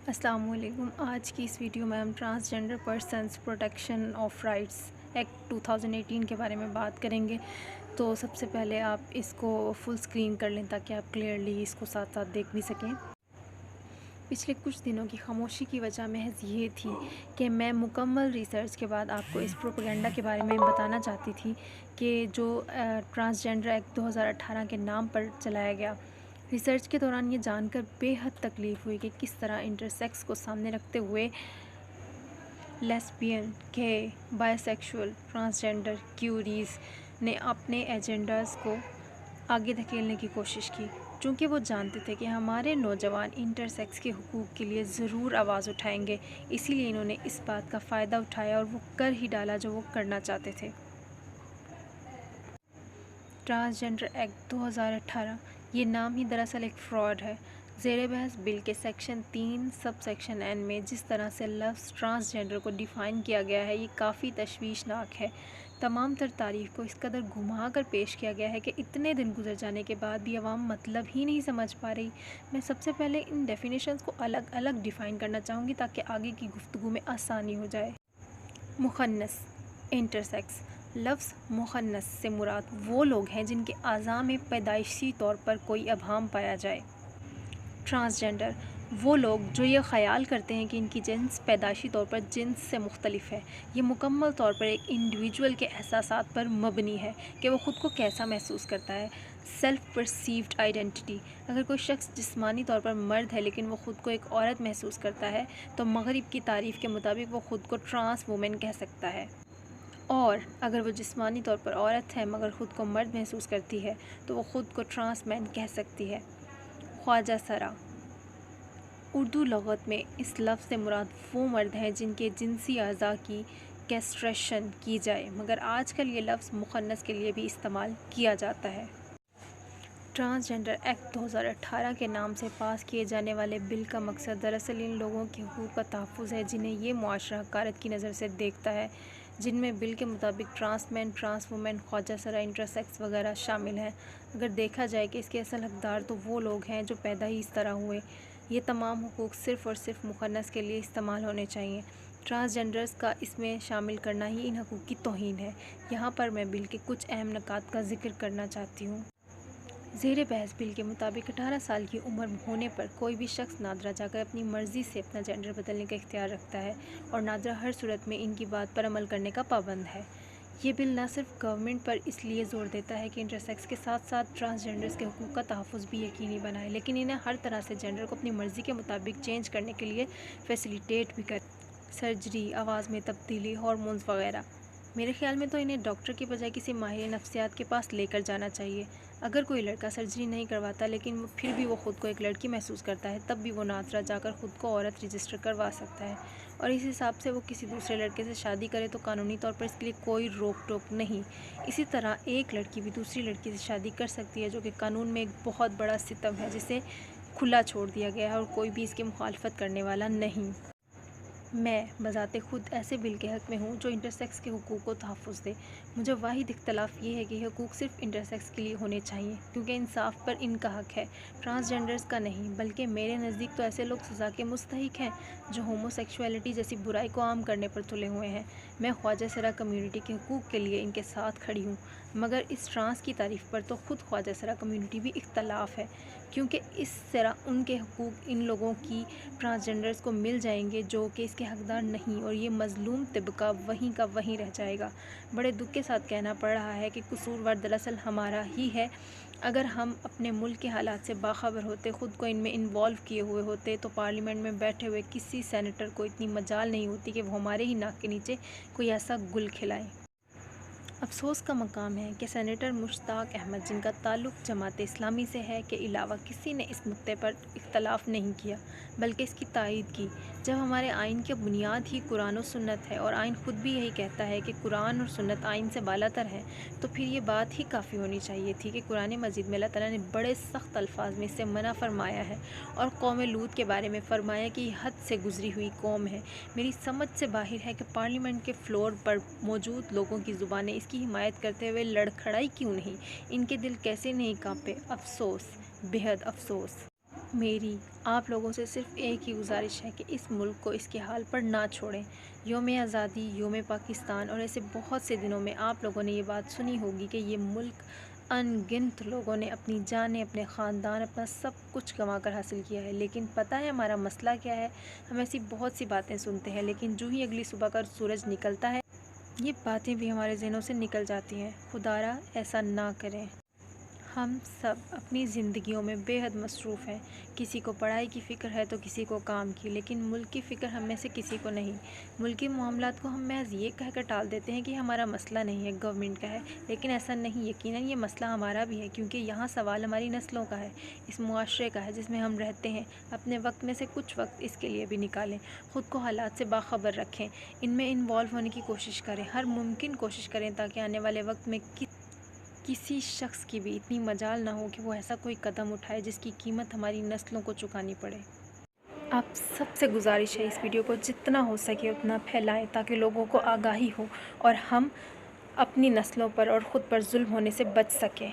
السلام علیکم۔ آج کی اس ویڈیو میں ہم transgender persons protection of rights act 2018 کے بارے میں بات کریں گے۔ تو سب سے پہلے آپ اس کو فل اسکرین کر لیں تاکہ آپ کلیئرلی اس کو ساتھ ساتھ دیکھ بھی سکیں۔ پچھلے کچھ دنوں کی خاموشی کی وجہ محض یہ تھی کہ میں مکمل ریسرچ کے بعد آپ کو اس پروپیگنڈا کے بارے میں بتانا چاہتی تھی کہ جو ٹرانسجنڈر ایکٹ 2018 کے نام پر چلایا گیا۔ ریسرچ کے دوران یہ جان کر بے حد تکلیف ہوئی کہ کس طرح انٹرسیکس کو سامنے رکھتے ہوئے لیسبین، گے، بائی سیکشول، ٹرانسجنڈر، کیوریز نے اپنے ایجنڈاز کو آگے دھکیلنے کی کوشش کی۔ چونکہ وہ جانتے تھے کہ ہمارے نوجوان انٹرسیکس کے حقوق کے لیے ضرور آواز اٹھائیں گے، اسی لیے انہوں نے اس بات کا فائدہ اٹھایا اور وہ کر ہی ڈالا جو وہ کرنا چاہتے تھے۔ ٹرانسجنڈر ایکٹ 2018 یہ نام ہی دراصل ایک فراڈ ہے۔ زیر بحث بل کے سیکشن 3 سب سیکشن این میں جس طرح سے لفظ ٹرانسجنڈر کو ڈیفائن کیا گیا ہے، یہ کافی تشویشناک ہے۔ تمام تر تاریخ کو اس قدر گھما کر پیش کیا گیا ہے کہ اتنے دن گزر جانے کے بعد بھی عوام مطلب ہی نہیں سمجھ پا رہی۔ میں سب سے پہلے ان ڈیفینیشنز کو الگ الگ ڈیفائن کرنا چاہوں گی تاکہ آگے کی گفتگو میں آسانی ہو جائے۔ مخنث، انٹرسیکس۔ لفظ مخنث سے مراد وہ لوگ ہیں جن کے اعضاء میں پیدائشی طور پر کوئی ابہام پایا جائے۔ ٹرانسجنڈر وہ لوگ جو یہ خیال کرتے ہیں کہ ان کی جنس پیدائشی طور پر جنس سے مختلف ہے۔ یہ مکمل طور پر ایک انڈیویجول کے احساسات پر مبنی ہے کہ وہ خود کو کیسا محسوس کرتا ہے۔ Self perceived identity. اگر کوئی شخص جسمانی طور پر مرد ہے لیکن وہ خود کو ایک عورت محسوس کرتا ہے تو مغرب کی تعریف کے مطابق وہ خود کو ٹرانس وومن کہہ سکتا ہے، اور اگر وہ جسمانی طور پر عورت ہے مگر خود کو مرد محسوس کرتی ہے تو وہ خود کو ٹرانس مین کہہ سکتی ہے۔ خواجہ سرا۔ اردو لغت میں اس لفظ سے مراد وہ مرد ہیں جن کے جنسی اعضاء کی کیسٹریشن کی جائے، مگر آج کل یہ لفظ مخنث کے لیے بھی استعمال کیا جاتا ہے۔ ٹرانسجنڈر ایکٹ 2018 کے نام سے پاس کیے جانے والے بل کا مقصد دراصل ان لوگوں کے حقوق کا تحفظ ہے جنہیں یہ معاشرہ حقارت کی نظر سے دیکھتا ہے، جن میں بل کے مطابق ٹرانس مین، ٹرانس وومن، خواجہ سرا، انٹرسیکس وغیرہ شامل ہیں۔ اگر دیکھا جائے کہ اس کے اصل حقدار تو وہ لوگ ہیں جو پیدا ہی اس طرح ہوئے۔ یہ تمام حقوق صرف اور صرف مخنث کے لیے استعمال ہونے چاہیے۔ ٹرانسجنڈرز کا اس میں شامل کرنا ہی ان حقوق کی توہین ہے۔ یہاں پر میں بل کے کچھ اہم نکات کا ذکر کرنا چاہتی ہوں۔ زیر بحث بل کے مطابق 18 سال کی عمر ہونے پر کوئی بھی شخص نادرہ جا کر اپنی مرضی سے اپنا جنڈر بدلنے کا اختیار رکھتا ہے، اور نادرہ ہر صورت میں ان کی بات پر عمل کرنے کا پابند ہے۔ یہ بل نہ صرف گورنمنٹ پر اس لیے زور دیتا ہے کہ انٹرسیکس کے ساتھ ساتھ ٹرانسجنڈرز کے حقوق کا تحفظ بھی یقینی بنائے، لیکن انہیں ہر طرح سے جنڈر کو اپنی مرضی کے مطابق چینج کرنے کے لیے فیسیلیٹیٹ بھی کرے۔ سرجری، آواز میں تبدیلی، ہارمونز وغیرہ۔ میرے خیال میں تو انہیں ڈاکٹر کی بجائے کسی ماہر نفسیات کے پاس لے کر جانا چاہیے۔ اگر کوئی لڑکا سرجری نہیں کرواتا لیکن پھر بھی وہ خود کو ایک لڑکی محسوس کرتا ہے، تب بھی وہ نادرہ جا کر خود کو عورت رجسٹر کروا سکتا ہے، اور اس حساب سے وہ کسی دوسرے لڑکے سے شادی کرے تو قانونی طور پر اس کے لیے کوئی روک ٹوک نہیں۔ اسی طرح ایک لڑکی بھی دوسری لڑکی سے شادی کر سکتی ہے، جو کہ قانون میں ایک بہت بڑا ستم ہے جسے کھلا چھوڑ دیا گیا ہے اور کوئی بھی اس کی مخالفت کرنے والا نہیں۔ میں بذات خود ایسے بل کے حق میں ہوں جو انٹرسیکس کے حقوق کو تحفظ دے۔ مجھے واحد اختلاف یہ ہے کہ یہ حقوق صرف انٹرسیکس کے لیے ہونے چاہیے، کیونکہ انصاف پر ان کا حق ہے، ٹرانسجنڈرز کا نہیں۔ بلکہ میرے نزدیک تو ایسے لوگ سزا کے مستحق ہیں جو ہومو سیکشولیٹی جیسی برائی کو عام کرنے پر تلے ہوئے ہیں۔ میں خواجہ سرا کمیونٹی کے حقوق کے لیے ان کے ساتھ کھڑی ہوں، مگر اس ٹرانس کی تعریف پر تو خود خواجہ سرا کمیونٹی بھی اختلاف ہے، کیونکہ اس طرح ان کے حقوق ان لوگوں کی ٹرانسجنڈرز کو مل جائیں گے جو کہ اس کے حقدار نہیں، اور یہ مظلوم طبقہ وہیں کا وہیں رہ جائے گا۔ بڑے دکھ کے ساتھ کہنا پڑ رہا ہے کہ قصوروار دراصل ہمارا ہی ہے۔ اگر ہم اپنے ملک کے حالات سے باخبر ہوتے، خود کو ان میں انوالو کیے ہوئے ہوتے، تو پارلیمنٹ میں بیٹھے ہوئے کسی سینیٹر کو اتنی مجال نہیں ہوتی کہ وہ ہمارے ہی ناک کے نیچے کوئی ایسا گل کھلائیں۔ افسوس کا مقام ہے کہ سینیٹر مشتاق احمد، جن کا تعلق جماعت اسلامی سے ہے، کے علاوہ کسی نے اس نقطے پر اختلاف نہیں کیا بلکہ اس کی تائید کی۔ جب ہمارے آئین کی بنیاد ہی قرآن و سنت ہے، اور آئین خود بھی یہی کہتا ہے کہ قرآن اور سنت آئین سے بالاتر ہیں، تو پھر یہ بات ہی کافی ہونی چاہیے تھی کہ قرآن مجید میں اللہ تعالیٰ نے بڑے سخت الفاظ میں اس سے منع فرمایا ہے، اور قوم لوط کے بارے میں فرمایا کہ یہ حد سے گزری ہوئی قوم ہے۔ میری سمجھ سے باہر ہے کہ پارلیمنٹ کے فلور پر موجود لوگوں کی زبانیں اس کی حمایت کرتے ہوئے لڑکھڑائی کیوں نہیں، ان کے دل کیسے نہیں کانپے۔ افسوس، بے حد افسوس۔ میری آپ لوگوں سے صرف ایک ہی گزارش ہے کہ اس ملک کو اس کے حال پر نہ چھوڑیں۔ یوم آزادی، یوم پاکستان اور ایسے بہت سے دنوں میں آپ لوگوں نے یہ بات سنی ہوگی کہ یہ ملک ان گنت لوگوں نے اپنی جانیں، اپنے خاندان، اپنا سب کچھ گنوا کر حاصل کیا ہے۔ لیکن پتہ ہے ہمارا مسئلہ کیا ہے؟ ہم ایسی بہت سی باتیں سنتے ہیں، لیکن جو ہی اگلی صبح کا سورج نکلتا ہے یہ باتیں بھی ہمارے ذہنوں سے نکل جاتی ہیں۔ خدارا ایسا نہ کریں۔ ہم سب اپنی زندگیوں میں بے حد مصروف ہیں، کسی کو پڑھائی کی فکر ہے تو کسی کو کام کی، لیکن ملک کی فکر ہم میں سے کسی کو نہیں۔ ملکی معاملات کو ہم محض یہ کہہ کر ٹال دیتے ہیں کہ ہمارا مسئلہ نہیں ہے، گورنمنٹ کا ہے، لیکن ایسا نہیں۔ یقیناً یہ مسئلہ ہمارا بھی ہے، کیونکہ یہاں سوال ہماری نسلوں کا ہے، اس معاشرے کا ہے جس میں ہم رہتے ہیں۔ اپنے وقت میں سے کچھ وقت اس کے لیے بھی نکالیں، خود کو حالات سے باخبر رکھیں، ان میں انوالو ہونے کی کوشش کریں، ہر ممکن کوشش کریں تاکہ آنے والے وقت میں کسی شخص کی بھی اتنی مجال نہ ہو کہ وہ ایسا کوئی قدم اٹھائے جس کی قیمت ہماری نسلوں کو چکانی پڑے۔ آپ سب سے گزارش ہے اس ویڈیو کو جتنا ہو سکے اتنا پھیلائیں تاکہ لوگوں کو آگاہی ہو اور ہم اپنی نسلوں پر اور خود پر ظلم ہونے سے بچ سکیں۔